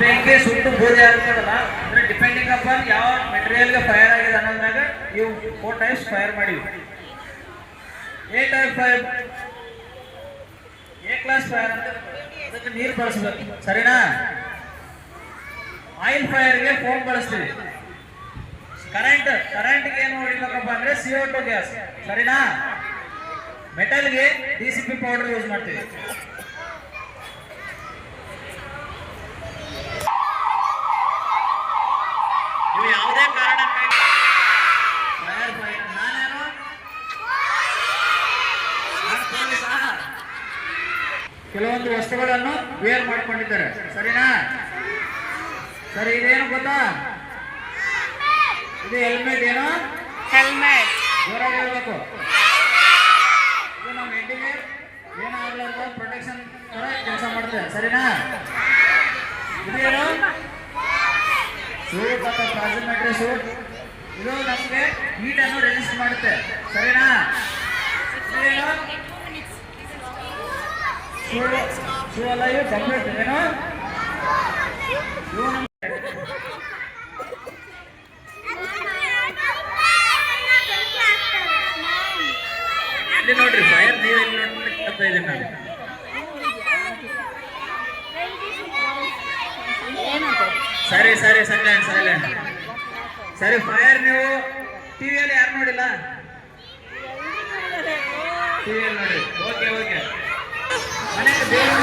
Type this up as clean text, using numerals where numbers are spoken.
ಬೆಂಕಿ ಸುಟ್ಟು ಬೂದಿ ಆಗ್ತದಲ್ಲ, ಅಂದ್ರೆ ಡಿಪೆಂಡಿಂಗ್ ಅಪಾನ್ ಯಾವ ಮೆಟೀರಿಯಲ್ಗೆ ಫೈರ್ ಆಗಿದೆ ಅನ್ನೋದ್ರಾಗ ಇವು 4 ಟೈಪ್ಸ್ ಫೈರ್ ಮಾಡಿವಿ. A type fire, A class fire ಅಂತ ಅದಕ್ಕೆ ನೀರು ಬಳಸಬೇಕು, ಸರಿನಾ? ಆಯಿಲ್ ಫೈರ್ಗೆ ಫೋಮ್ ಬಳಸ್ತೀವಿ. ಕರೆಂಟ್ಗೆ ಏನು ಹೊಡಿಬೇಕಪ್ಪ ಅಂದ್ರೆ CO2 ಗ್ಯಾಸ್, ಸರಿನಾ? ಮೆಟಲ್ಗೆ DCP ಪೌಡರ್ ಯೂಸ್ ಮಾಡ್ತೀವಿ. ನೀವು ಯಾವುದೇ ಕಾರಣಕ್ಕಾಗಿ ನಾನೇನು ಕೆಲವೊಂದು ವಸ್ತುಗಳನ್ನು ವೇರ್ ಮಾಡ್ಕೊಂಡಿದ್ದಾರೆ, ಸರಿನಾ? ಸರಿ, ಇದೇನು ಗೊತ್ತಾ? ಇದು ಹೆಲ್ಮೆಟ್. ಏನು ಹೆಲ್ಮೆಟ್? ಜೋರಾಗಿ ಹೇಳ್ಬೇಕು. ಇದು ನಮ್ಮ ಹೆಡ್ಡಿಗೆ ಏನಾಗಲಾರ್ದ ಪ್ರೊಟೆಕ್ಷನ್ ತರ ಕೆಲಸ ಮಾಡ್ತೇವೆ, ಸರಿನಾ? ಇದೇನು ಸೂಟ್ ಅಥವಾ ಪ್ರಾಸಿಮೆಟ್ರಿ ಸೂಟ್. ಇದು ನಮಗೆ ಹೀಟ್ ಅನ್ನು ರೆಸಿಸ್ಟ್ ಮಾಡುತ್ತೆ, ಸರಿನಾ? ಇದೇನು ಶೂ ಅಲ್ಲ, ಇವು ಕಂಪ್ಲೀಟ್. ಏನು ಇವು ಇಲ್ಲಿ ನೋಡ್ರಿ ಫೈರ್, ನೀವು ಇಲ್ಲಿ ನೋಡ್ತಾ ಇದ್ದೀನಿ ನಾನು. ಸರಿ ಸರಿ ಸೈಲೆಂಟ್ ಸೈಲೆಂಟ್. ಸರಿ, ಫೈರ್ ನೀವು ಟಿವಿಯಲ್ಲಿ ಯಾರು ನೋಡಿಲ್ಲ? ಟಿವಿಯಲ್ಲಿ ನೋಡಿ. Okay okay. ಮನೆಗೆ ಬೇರೆ